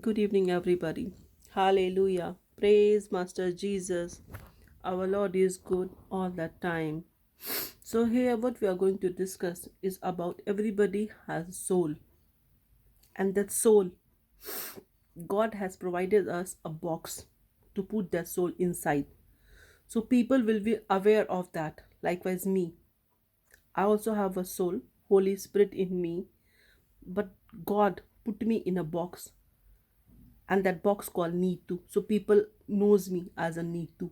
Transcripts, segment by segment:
Good evening, everybody. Hallelujah. Praise Master Jesus. Our Lord is good all the time. So, here, what we are going to discuss is about everybody has a soul, and that soul, God has provided us a box to put that soul inside. So, people will be aware of that. Likewise, me. I also have a soul, Holy Spirit in me, but God put me in a box, and that box called need to, so people knows me as a need to,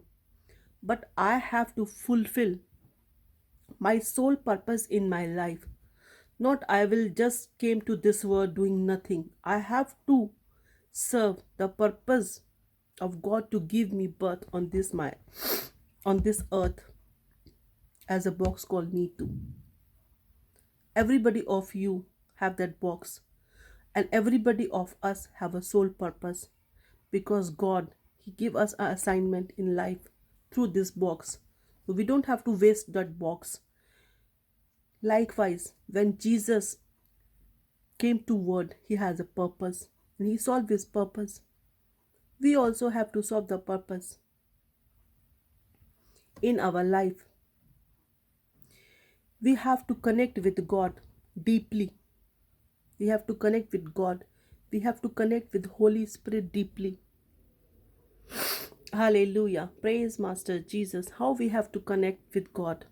but I have to fulfill my sole purpose in my life. Not I will just came to this world doing nothing. I have to serve the purpose of God to give me birth on this earth as a box called need to. Everybody of you have that box, and everybody of us have a sole purpose, because God, he give us an assignment in life through this box. So we don't have to waste that box. Likewise, when Jesus came to world, he has a purpose and he solved his purpose. We also have to solve the purpose in our life. We have to connect with God deeply. We have to connect with God. We have to connect with Holy Spirit deeply. Hallelujah. Praise Master Jesus. How we have to connect with God.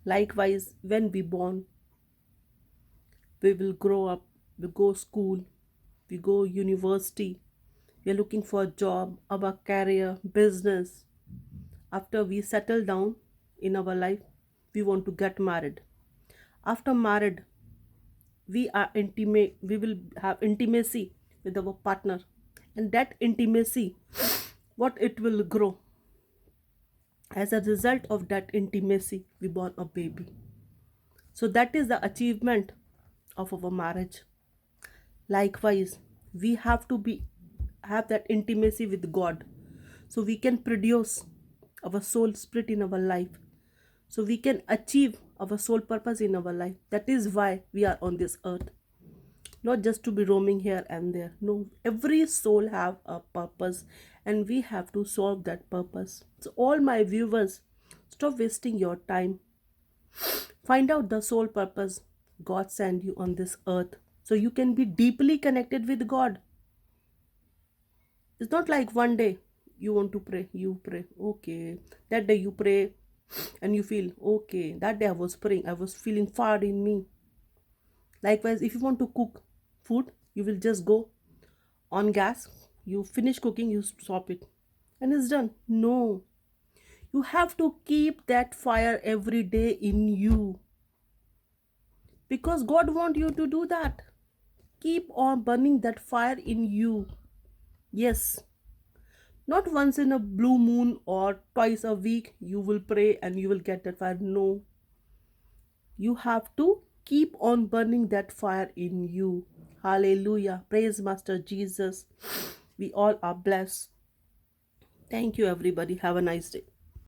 Likewise, when we born, we will grow up, we go school, we go university, we are looking for a job, our career, business. After we settle down in our life, we want to get married. After married, we are intimate, we will have intimacy with our partner, and that intimacy, what it will grow. As a result of that intimacy, we born a baby. So that is the achievement of our marriage. Likewise, we have to be have that intimacy with God, so we can produce our soul spirit in our life, so we can achieve our soul purpose in our life. That is why we are on this earth, not just to be roaming here and there. No, every soul have a purpose, and we have to solve that purpose. So all my viewers, stop wasting your time. Find out the soul purpose God sent you on this earth, so you can be deeply connected with God. It's not like one day you want to pray, you pray, okay. That day you pray and you feel okay. That day I was praying, I was feeling fire in me. Likewise, if you want to cook food, you will just go on gas, you finish cooking, you stop it, and it's done. No, you have to keep that fire every day in you, because God wants you to do that. Keep on burning that fire in you. Yes, not once in a blue moon or twice a week you will pray and you will get that fire. No, you have to keep on burning that fire in you. Hallelujah. Praise Master Jesus. We all are blessed. Thank you, everybody. Have a nice day.